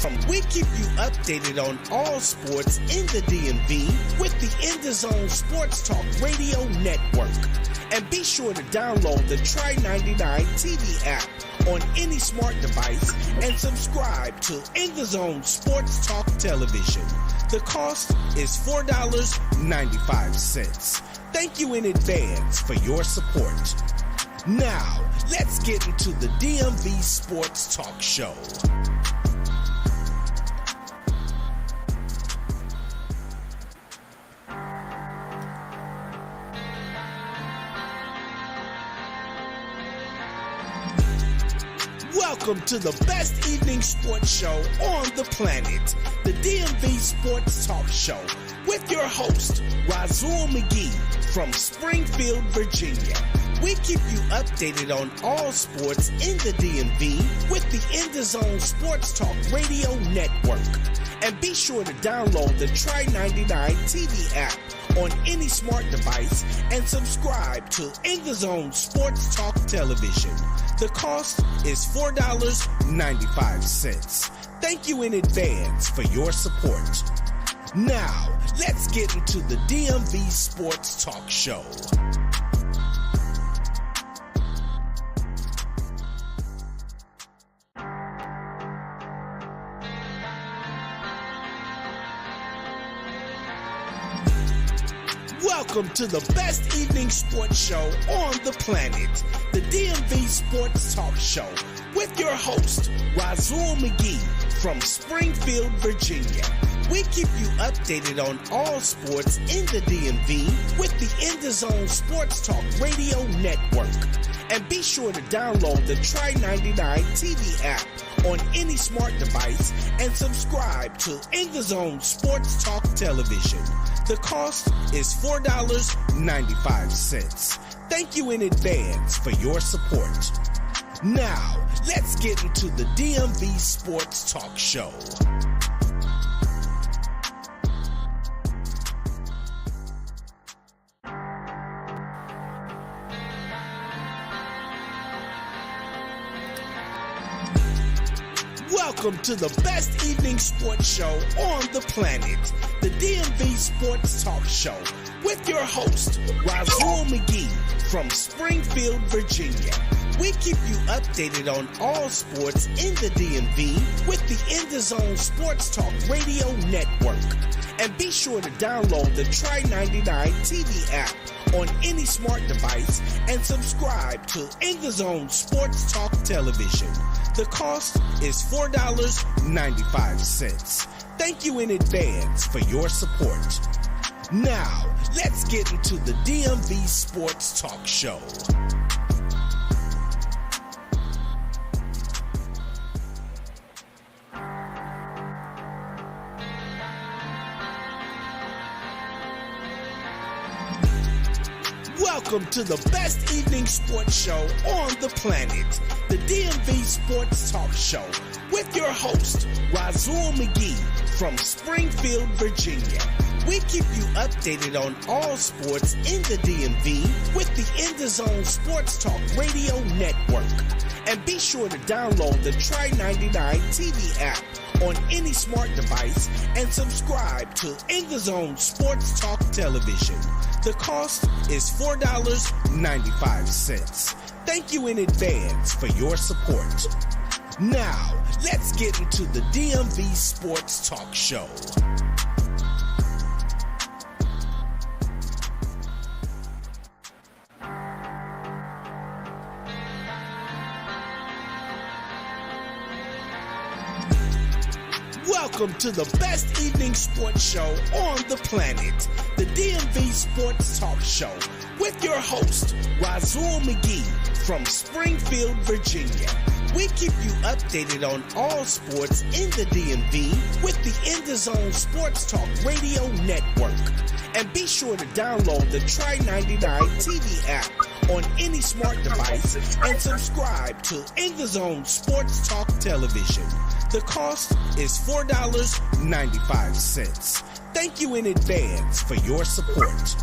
We keep you updated on all sports in the DMV with the In the Zone Sports Talk Radio Network. And be sure to download the Try 99 TV app on any smart device and subscribe to In the Zone Sports Talk Television. The cost is $4.95. Thank you in advance for your support. Now, let's get into the DMV Sports Talk Show. Welcome to the best evening sports show on the planet, the DMV Sports Talk Show, with your host, Razul McGee from Springfield, Virginia. We keep you updated on all sports in the DMV with the In the Zone Sports Talk Radio Network. And be sure to download the Try 99 TV app on any smart device and subscribe to In the Zone Sports Talk Television. The cost is $4.95. Thank you in advance for your support. Now, let's get into the DMV Sports Talk Show. Welcome to the best evening sports show on the planet, the DMV Sports Talk Show, with your host, Razul McGee from Springfield, Virginia. We keep you updated on all sports in the DMV with the In the Zone Sports Talk Radio Network. And be sure to download the Try 99 TV app on any smart device and subscribe to In the Zone Sports Talk Television. The cost is $4.95. Thank you in advance for your support. Now, let's get into the DMV Sports Talk Show. Welcome to the best evening sports show on the planet, the DMV Sports Talk Show, with your host, Razul McGee from Springfield, Virginia. We keep you updated on all sports in the DMV with the In the Zone Sports Talk Radio Network. And be sure to download the Try 99 TV app on any smart device and subscribe to In the Zone Sports Talk Television. The cost is $4.95. Thank you in advance for your support. Now, let's get into the DMV Sports Talk Show. Welcome to the best evening sports show on the planet, the DMV Sports Talk Show, with your host, Razul McGee from Springfield, Virginia. We keep you updated on all sports in the DMV with the In the Zone Sports Talk Radio Network. And be sure to download the Try 99 TV app on any smart device and subscribe to In the Zone Sports Talk Television. The cost is $4.95. Thank you in advance for your support. Now, let's get into the DMV Sports Talk Show. Welcome to the best evening sports show on the planet, the DMV Sports Talk Show, with your host, Razul McGee from Springfield, Virginia. We keep you updated on all sports in the DMV with the In the Zone Sports Talk Radio Network. And be sure to download the Try 99 TV app on any smart device and subscribe to In the Zone Sports Talk Television. The cost is $4.95. Thank you in advance for your support.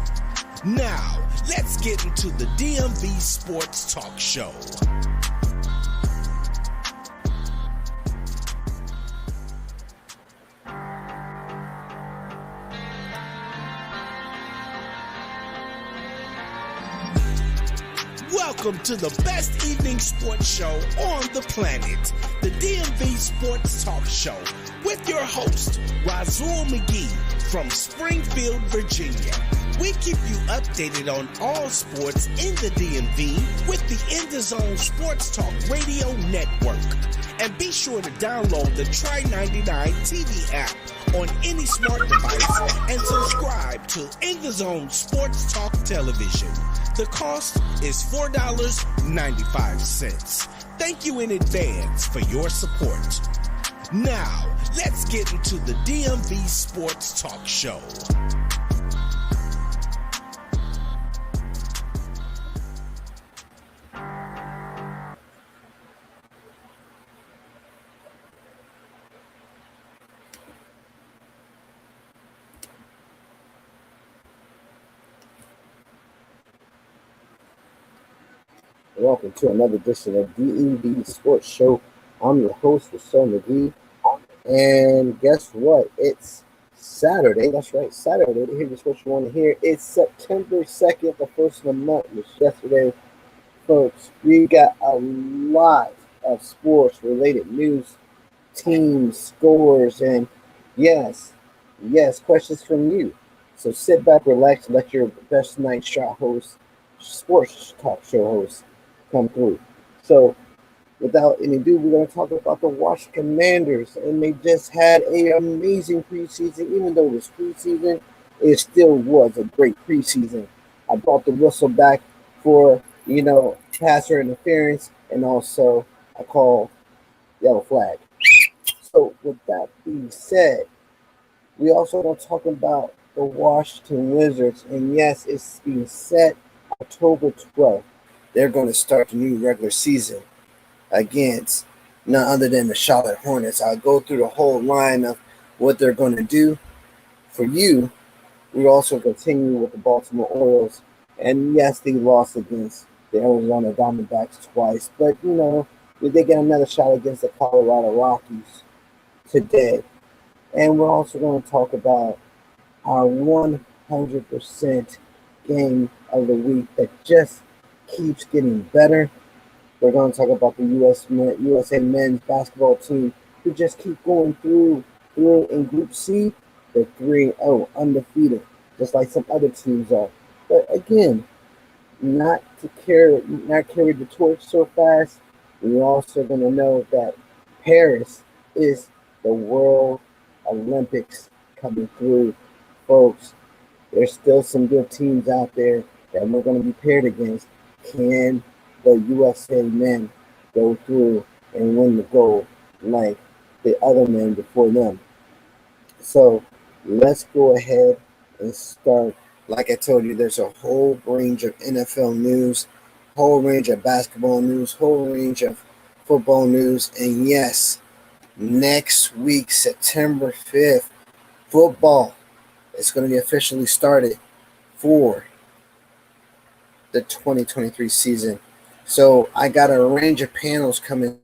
Now, let's get into the DMV Sports Talk Show. Welcome to the best evening sports show on the planet, the DMV Sports Talk Show, with your host, Razul McGee from Springfield, Virginia. We keep you updated on all sports in the DMV with the In the Zone Sports Talk Radio Network. And be sure to download the Try 99 TV app on any smart device and subscribe to In the Zone Sports Talk Television. The cost is $4.95. Thank you in advance for your support. Now, let's get into the DMV Sports Talk Show. Welcome to another edition of DMV Sports Show. I'm your host, Razul McGee, and guess what? It's Saturday. That's right, Saturday. Here's what you want to hear. It's September 2nd, the first of the month. It was yesterday, folks. We got a lot of sports-related news, teams, scores, and yes, questions from you. So sit back, relax, and let your best night shot host, sports talk show host, come through. So, without any ado, we're going to talk about the Washington Commanders, and they just had an amazing preseason. Even though it was preseason, it still was a great preseason. I brought the whistle back for passer interference, and also I call yellow flag. So, with that being said, we also going to talk about the Washington Wizards, and yes, it's being set October 12th. They're going to start the new regular season against none other than the Charlotte Hornets. I'll go through the whole line of what they're going to do for you. We also continue with the Baltimore Orioles. And yes, they lost against the Arizona Diamondbacks twice. But, they get another shot against the Colorado Rockies today. And we're also going to talk about our 100% game of the week that just keeps getting better. We're going to talk about the USA men's basketball team who just keep going through in Group C. They're 3-0, undefeated, just like some other teams are. But again, not carry the torch so fast. We're also going to know that Paris is the World Olympics coming through, folks. There's still some good teams out there that we're going to be paired against. Can the USA men go through and win the gold like the other men before them? So let's go ahead and start. Like I told you, there's a whole range of NFL news, whole range of basketball news, whole range of football news. And yes, next week, September 5th, football is going to be officially started for the 2023 season. So I got a range of panels coming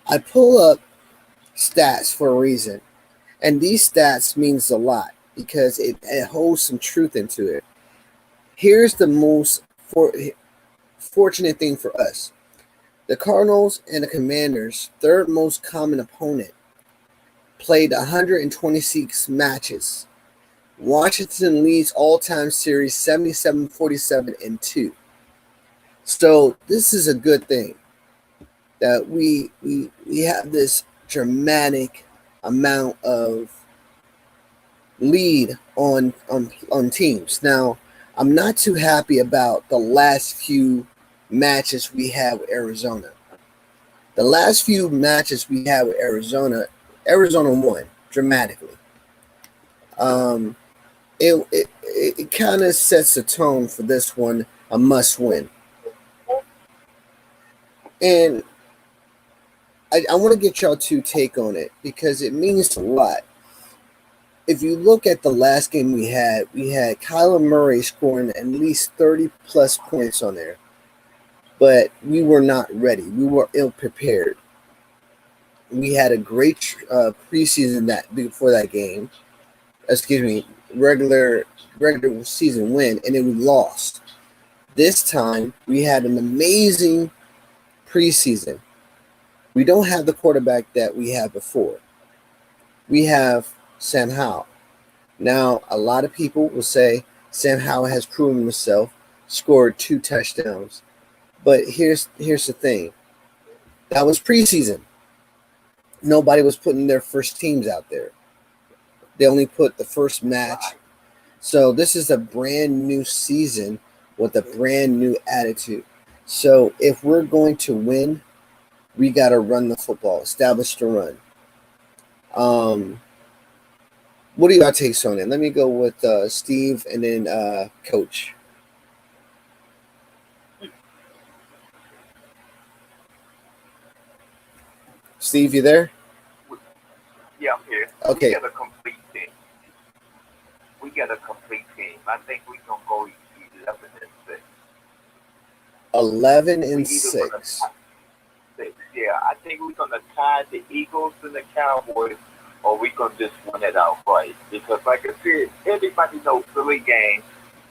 I pull up stats for a reason, and these stats means a lot because it holds some truth into it. Here's the most fortunate thing for us. The Cardinals and the Commanders' third most common opponent played 126 matches. Washington leads all-time series 77-47-2. So this is a good thing that we have this dramatic amount of lead on teams. Now, I'm not too happy about the last few matches we had with Arizona. The last few matches we had with Arizona won dramatically. It kind of sets the tone for this one, a must win. And I want to get y'all two take on it because it means a lot. If you look at the last game we had Kyler Murray scoring at least 30 plus points on there, but we were not ready. We were ill prepared. We had a great preseason before that game. Regular season win, and then we lost. This time we had an amazing preseason. We don't have the quarterback that we had before. We have Sam Howell. Now, a lot of people will say Sam Howell has proven himself, scored 2 touchdowns. But here's the thing. That was preseason. Nobody was putting their first teams out there. They only put the first match. So this is a brand new season with a brand new attitude. So if we're going to win, we got to run the football, establish the run. What do y'all take on it? Let me go with Steve and then Coach. Steve, you there? Yeah, I'm here. Okay. We got a complete team. I think we're going to go 11-6. 11-6. Yeah, I think we're going to tie the Eagles and the Cowboys, or we're going to just win it outright. Because, like I said, everybody knows Philly game.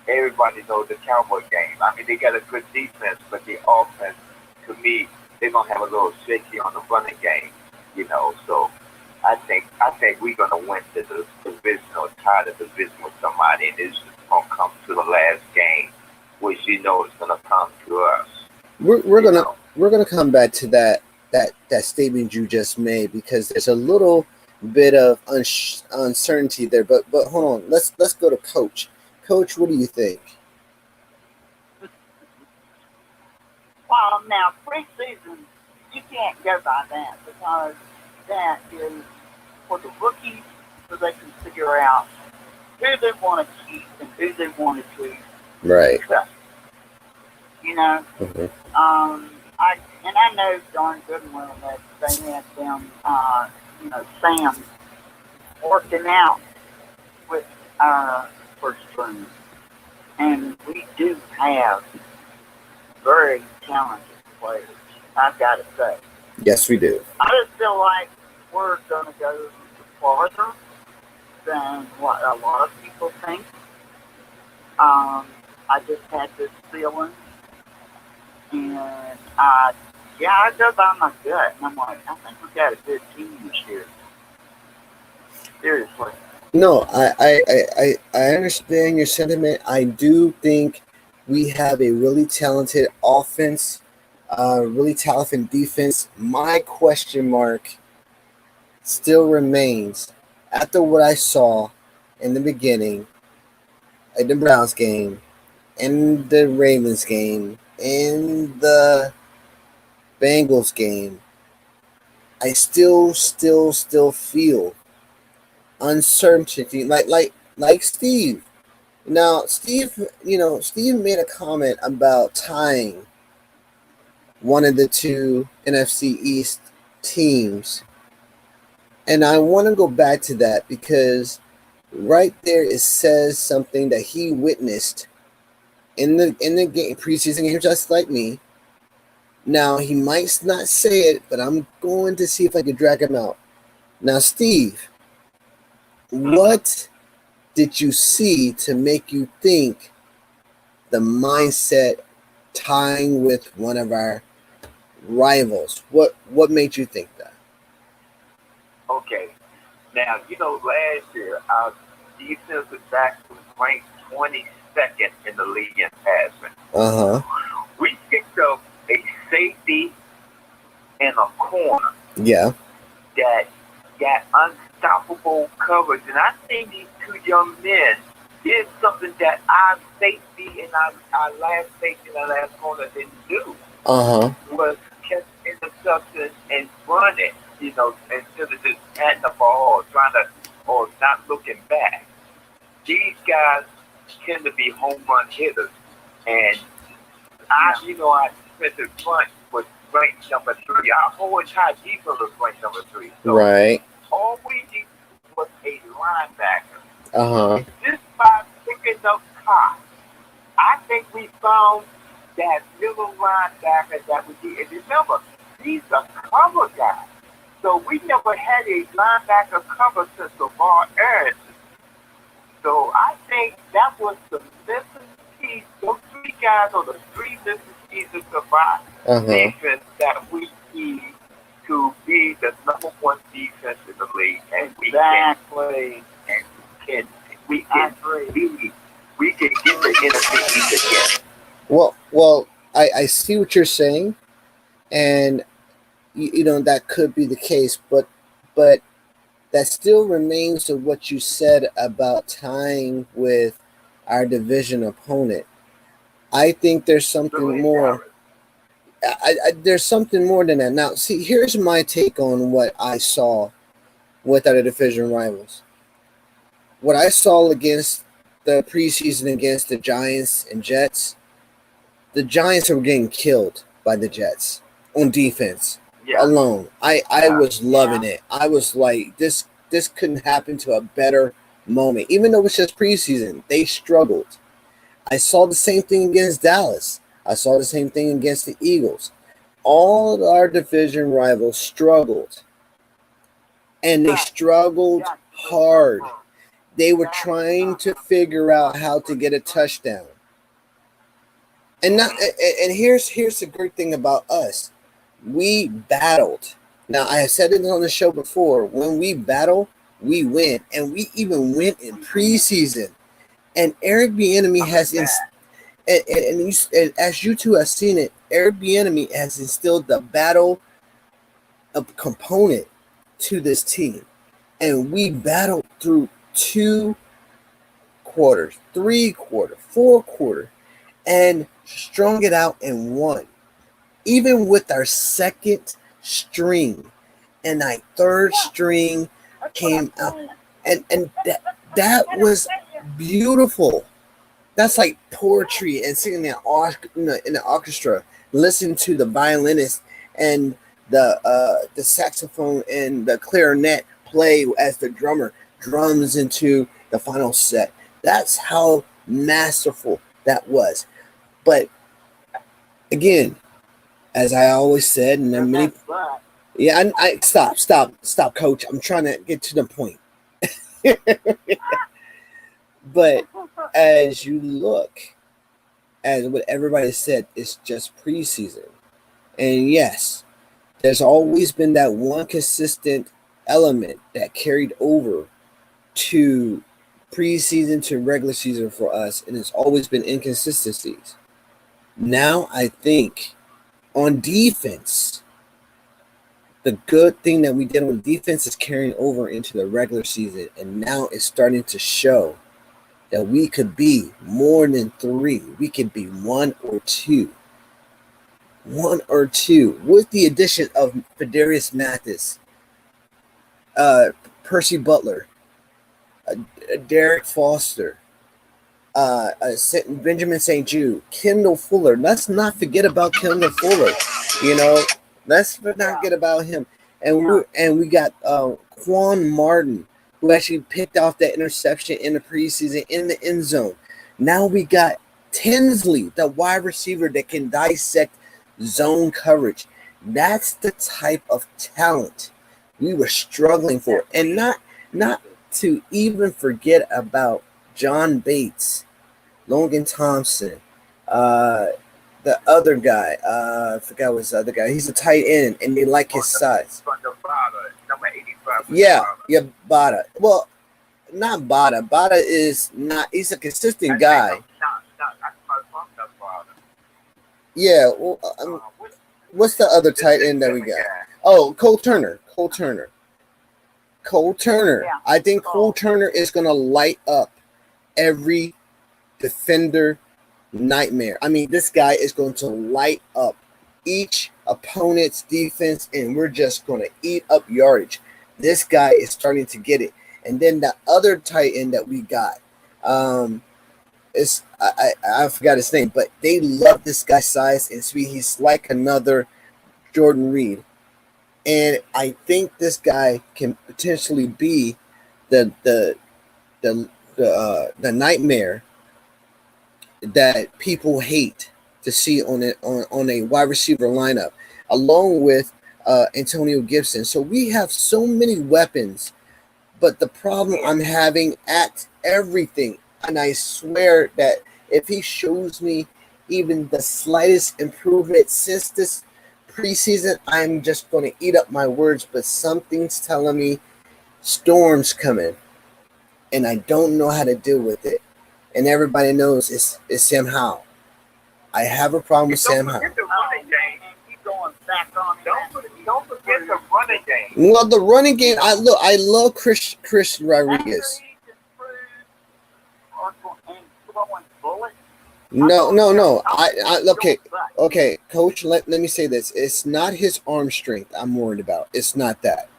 Everybody knows the Cowboy game. I mean, they got a good defense, but the offense, to me, they're going to have a little shaky on the running game, So I think we're going to win the division or tie the division with somebody, and it's going to come to the last game, which is going to come to us. We're gonna come back to that statement you just made because there's a little bit of uncertainty there. But hold on, let's go to Coach. Coach, what do you think? Well, now preseason, you can't go by that because that is for the rookies, so they can figure out who they want to keep and who they want to keep. Right. Mm-hmm. I know darn good and well that they had them, Sam working out with our first string, and we do have very talented players. I've got to say. Yes, we do. I just feel like we're going to go farther than what a lot of people think. I just had this feeling, and I go by my gut, and I'm like, I think we got a good team this year. Seriously. No, I understand your sentiment. I do think we have a really talented offense, really talented defense. My question mark still remains after what I saw in the beginning, in the Browns game, in the Ravens game, in the Bengals game. I still feel uncertainty, like Steve. Now, Steve made a comment about tying one of the two NFC East teams, and I want to go back to that because right there it says something that he witnessed in the game, preseason game, just like me. Now, he might not say it, but I'm going to see if I can drag him out. Now, Steve, what did you see to make you think the mindset tying with one of our rivals? What made you think that? Okay. Now, last year, our defensive back was ranked 22nd in the league in passing. Uh-huh. We picked up a safety in a corner. Yeah. That got unstoppable coverage. And I think these two young men did something that our safety and our last safety and our last corner didn't do. Uh-huh. Was catch interceptions and running, instead of just patting the ball or not looking back. These guys tend to be home run hitters. And our defensive front was ranked number 3. Our whole entire defense was ranked number 3. So right. All we needed was a linebacker. Uh-huh. Just by picking up Cox, I think we found that middle linebacker that we did. And remember, he's a cover guy. So we never had a linebacker cover since LeVar Arrington. So I think that was the missing piece. Those 3 guys are the 3 missing pieces of our defense that we need to be the number 1 defense in the league. And we can play, and we can get the NFC East again. Well, I see what you're saying, and that could be the case, but that still remains to what you said about tying with our division opponent. I think there's something more. There's something more than that. Now, see, here's my take on what I saw with our division rivals. What I saw against the preseason against the Giants and Jets, the Giants were getting killed by the Jets on defense alone. I was loving it. I was like, this couldn't happen to a better moment. Even though it's just preseason, they struggled. I saw the same thing against Dallas. I saw the same thing against the Eagles. All of our division rivals struggled. And they struggled hard. They were trying to figure out how to get a touchdown. And here's the great thing about us. We battled. Now, I have said it on the show before. When we battle, we win. And we even win in preseason. And Eric Bieniemy has and as you two have seen it, Eric Bieniemy has instilled the battle component to this team. And we battled through 2 quarters, 3 quarters, 4 quarters, and strung it out and won. Even with our second string and our third string came out, and that was beautiful. That's like poetry and singing in the orchestra, listening to the violinist and the saxophone and the clarinet play as the drummer drums into the final set. That's how masterful that was. But again, as I always said, and then many, I stop, Coach. I'm trying to get to the point. But as you look, as what everybody said, it's just preseason. And yes, there's always been that one consistent element that carried over to preseason to regular season for us, and it's always been inconsistencies. Now I think on defense, the good thing that we did on defense is carrying over into the regular season, and now it's starting to show that we could be more than 3. We could be 1 or 2. 1 or 2 with the addition of Fedarius Mathis, Percy Butler, Derek Foster, Benjamin St. Jude, Kendall Fuller. Let's not forget about Kendall Fuller. Let's not forget about him. And we got Quan Martin, who actually picked off that interception in the preseason in the end zone. Now we got Tinsley, the wide receiver that can dissect, zone coverage. That's the type of talent we were struggling for. And not to even forget about John Bates, Logan Thompson, the other guy, I forgot what's the other guy. He's a tight end, and they like his size. Number 85. Yeah, Bada. Well, not Bada. Bada is not. He's a consistent guy. Yeah. Well, what's the other tight end that we got? Oh, Cole Turner. Yeah. I think Cole Turner is gonna light up every defender nightmare. I mean, this guy is going to light up each opponent's defense, and we're just going to eat up yardage. This guy is starting to get it. And then the other tight end that we got, is I forgot his name, but they love this guy's size and speed. He's like another Jordan Reed, and I think this guy can potentially be the nightmare that people hate to see on a wide receiver lineup, along with Antonio Gibson. So we have so many weapons, but the problem I'm having at everything, and I swear that if he shows me even the slightest improvement since this preseason, I'm just going to eat up my words, but something's telling me storm's coming, and I don't know how to deal with it. And everybody knows it's Sam Howell. I have a problem with Sam Howell. Don't forget the running game. Well, the running game, I love Chris Rodriguez. No. Okay, Coach. Let me say this. It's not his arm strength I'm worried about. It's not that.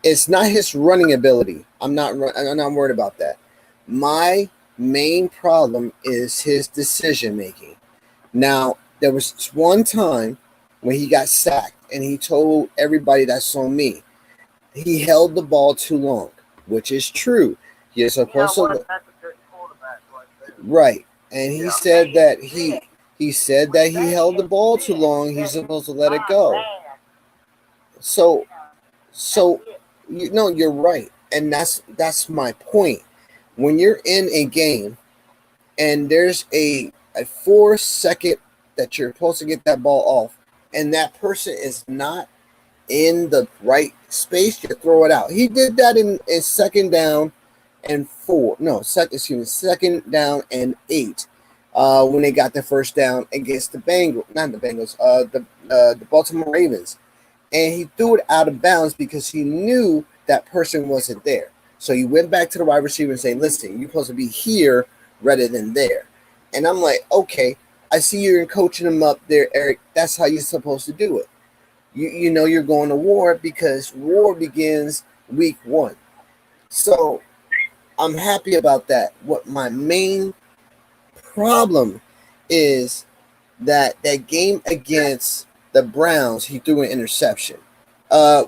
It's not his running ability. I'm not worried about that. My main problem is his decision making. Now, there was one time when he got sacked, and he told everybody that's on me. He held the ball too long, which is true. You're supposed to. Right. And he said that he held the ball too long. He's supposed to let it go. So you're right, and that's my point. When you're in a game and there's a 4-second that you're supposed to get that ball off, and that person is not in the right space, you throw it out. He did that in second down and 4. No, second down and 8. When they got the first down against the Baltimore Ravens. And he threw it out of bounds because he knew that person wasn't there. So he went back to the wide receiver and said, listen, you're supposed to be here rather than there. And I'm like, okay, I see you're coaching him up there, Eric. That's how you're supposed to do it. You know you're going to war because war begins week 1. So I'm happy about that. What my main problem is that game against the Browns, he threw an interception.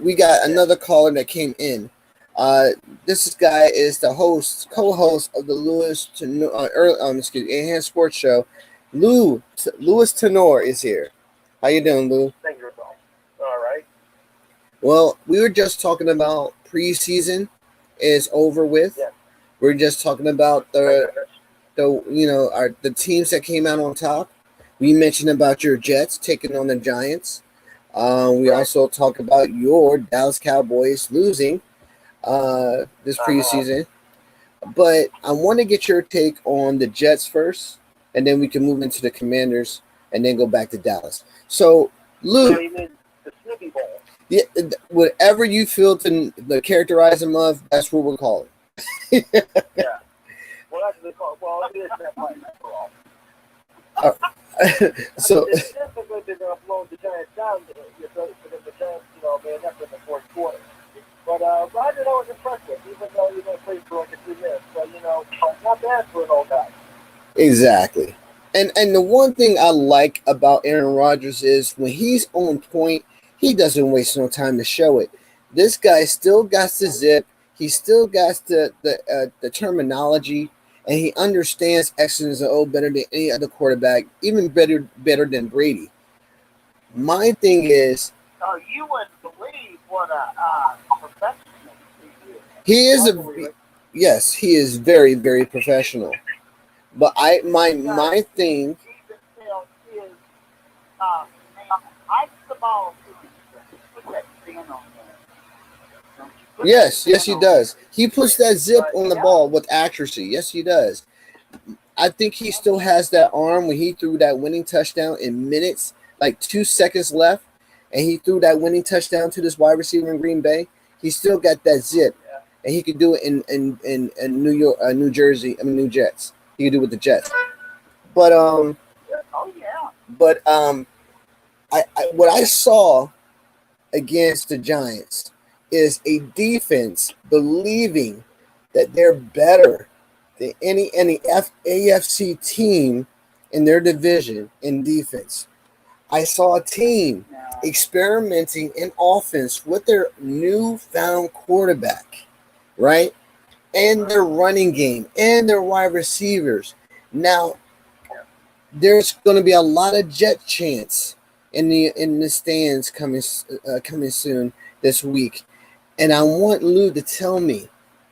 We got another caller that came in. This guy is the co-host of the Enhanced Sports Show. Louis Tenor is here. How you doing, Lou? Thank you. All right. Well, we were just talking about preseason is over with. Yeah. We're just talking about the teams that came out on top. We mentioned about your Jets taking on the Giants. We also talked about your Dallas Cowboys losing this preseason. But I want to get your take on the Jets first, and then we can move into the Commanders and then go back to Dallas. So, Lou, the Snoopy Bowl. Yeah, whatever you feel to characterize them of, that's what we're calling. Yeah. Well, that's what they call it. Well, it is that way after all. So it's difficult to blow the Giants down because the Giants, man, that's in the fourth quarter. But Roger, that was impressive, even though you're going to play for like a 2 minutes. But not bad for an old guy. Exactly. And the one thing I like about Aaron Rodgers is when he's on point, he doesn't waste no time to show it. This guy still got the zip. He still got the terminology, and he understands X's and O's better than any other quarterback, even better than Brady. My thing is, So you wouldn't believe what a perfectionist he is. he is I a believe it. yes, he is very, very professional. But my Because my he thing, even tells his man, hike the ball to him. Put that spin on there. Don't you put that yes, spin yes, he on there. does. He puts that zip But on the yeah, ball with accuracy. Yes, he does. I think he still has that arm when he threw that winning touchdown in minutes, like 2 seconds left, and he threw that winning touchdown to this wide receiver in Green Bay. He still got that zip, yeah, and he could do it in New York, New Jersey. I mean, New Jets. He could do it with the Jets. But yeah. Oh yeah. but I what I saw against the Giants is a defense believing that they're better than any AFC team in their division in defense. I saw a team Now, experimenting in offense with their newfound quarterback, right? And their running game and their wide receivers. Now, there's going to be a lot of Jet chants in the stands coming soon this week, and I want Lou to tell me,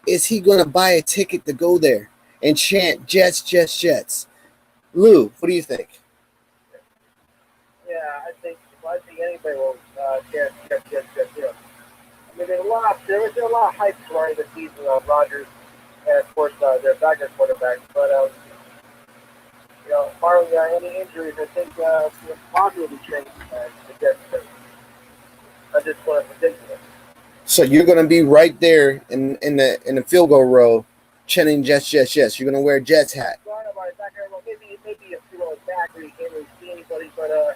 is he going to buy a ticket to go there and chant Jets, Jets, Jets? Lou, what do you think? Yeah, I think anybody will get. I mean, there was a lot of hype surrounding the season of Rodgers and of course their backup quarterback. But barring any injuries, I think Bobby will be training the Jets. I just want to predict it. So you're going to be right there in the field goal row, chanting Jets, Jets, Jets. You're going to wear a Jets hat. So I don't know about his back. Well, maybe a few rows back where you can't really see anybody, but you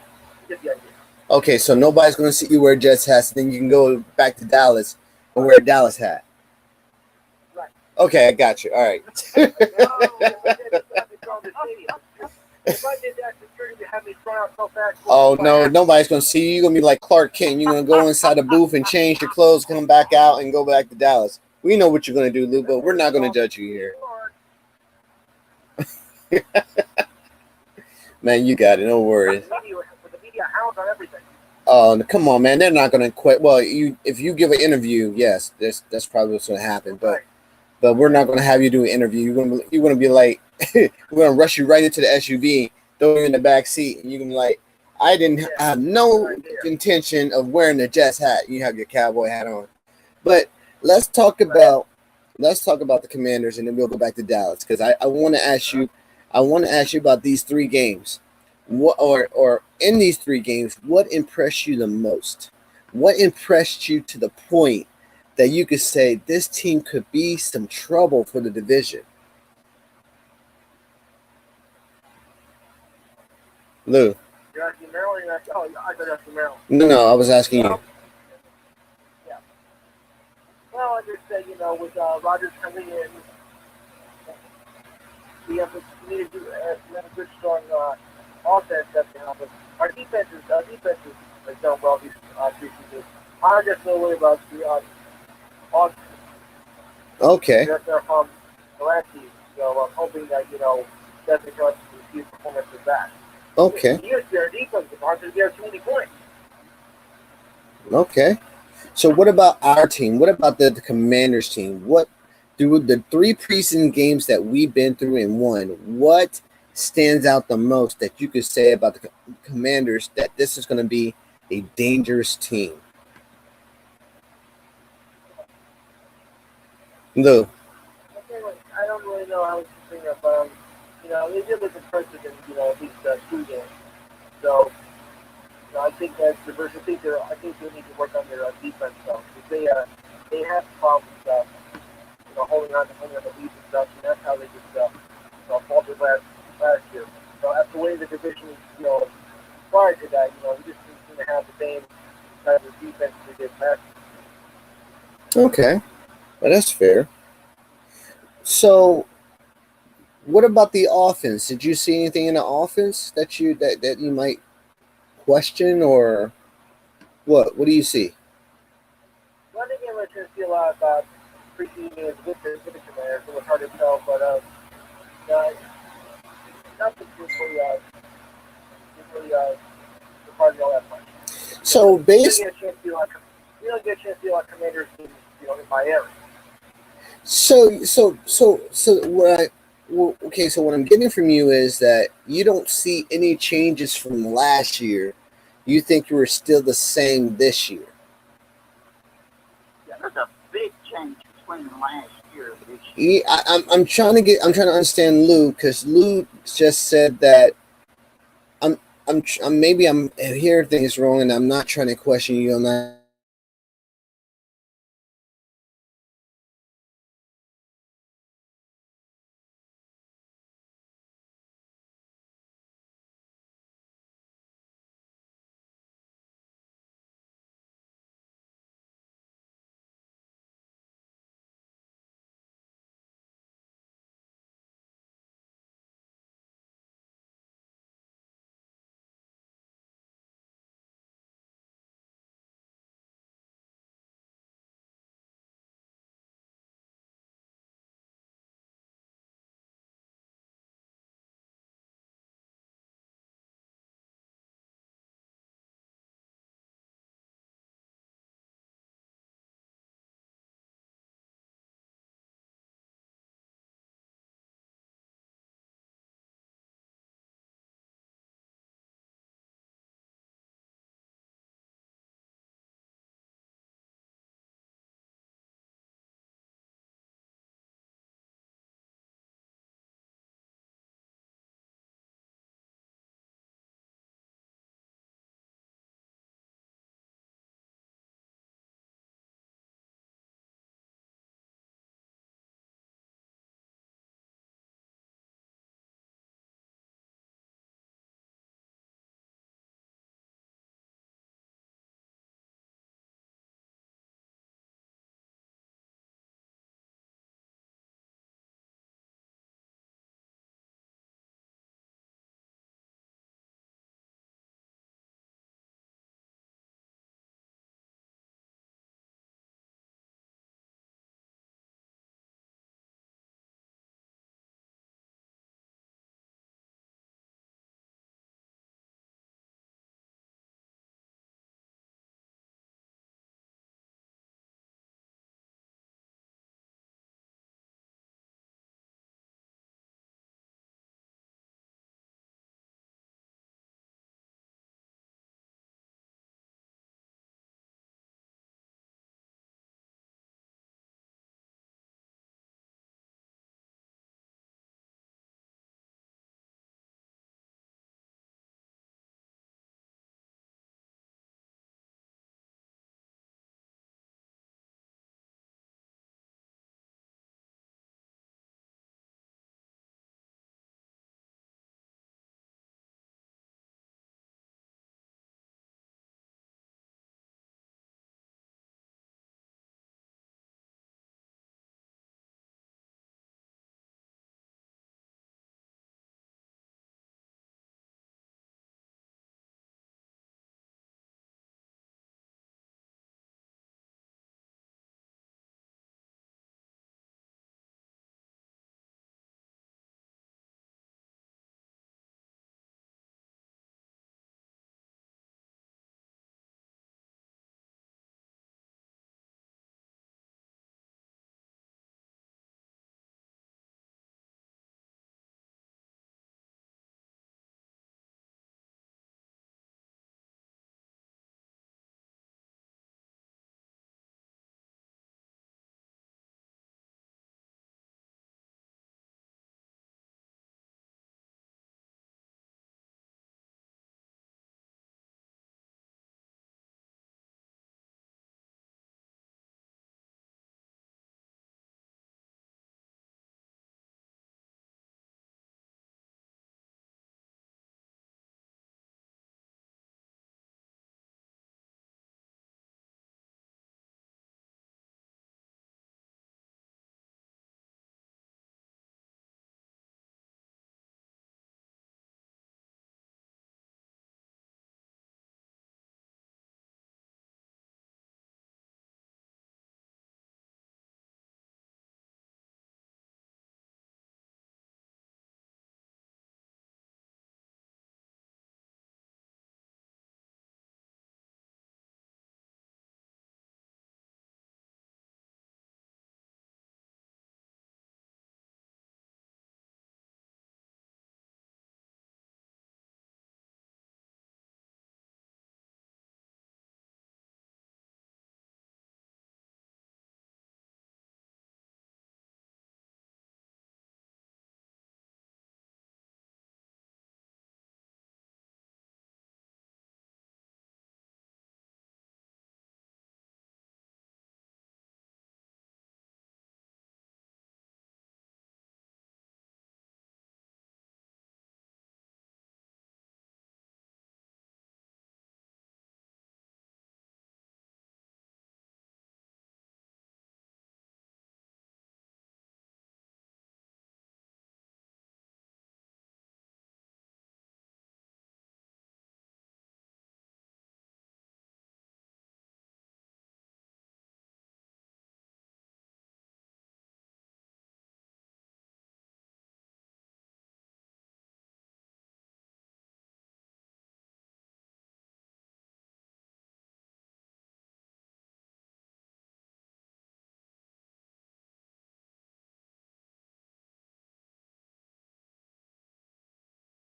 get the idea. Okay, so nobody's going to see you wear Jets hats. Then you can go back to Dallas and wear a Dallas hat. Right. Okay, I got you. All right. If I did that, security would have me thrown out so fast. Oh no, nobody's gonna see you. You're gonna be like Clark Kent. You're gonna go inside the booth and change your clothes, come back out, and go back to Dallas. We know what you're gonna do, Lou, but we're not gonna judge you here. Man, you got it. No worries. With the media hound on everything. Oh, come on, man. They're not gonna quit. Well, if you give an interview, yes, that's probably what's gonna happen. But we're not gonna have you do an interview. You're gonna be like, we're gonna rush you right into the SUV, throw you in the back seat, and you're gonna be like, I have no intention of wearing the Jets hat. You have your cowboy hat on. But let's talk about the Commanders, and then we'll go back to Dallas because I want to ask you about these three games. What or in these three games, what impressed you the most? What impressed you to the point that you could say this team could be some trouble for the division? Lou. You're asking Maryland? I thought asking Maryland. No, I was asking you. Yeah. Well, I just said, with Rodgers coming in, we have to do a good, strong offense that can help us. Our defense has done well these preseason. I just don't worry about the offense. Okay. They're from the last season, so I'm hoping that that's because the performance is back. Okay. Their defense is hard to get too many points. Okay. So what about our team? What about the Commanders team? What through the three preseason games that we've been through and won, what stands out the most that you could say about the Commanders that this is going to be a dangerous team? Lou. I don't really know how to bring up. They did look impressive in at least 2 games. So I think that's diverse. I think they need to work on their defense though. Because they have problems holding on to the lead and stuff, and that's how they just faltered last year. So that's the way the division is prior to that. We just seem to have the same type of defense we did last year. Okay. Well, that's fair. So what about the offense? Did you see anything in the offense that you might question, or what? What do you see? Well, I think we're going to see a lot about preseason games with the Commanders, so it's hard to tell, but nothing really surprised me all that much. So You based, don't get a chance to see a lot of commanders in my area. so okay. So what I'm getting from you is that you don't see any changes from last year. You think you were still the same this year. Yeah, there's a big change between last year and this year. Yeah, I'm trying to understand Lou, because Lou just said that maybe I'm hearing things wrong, and I'm not trying to question you. I'm not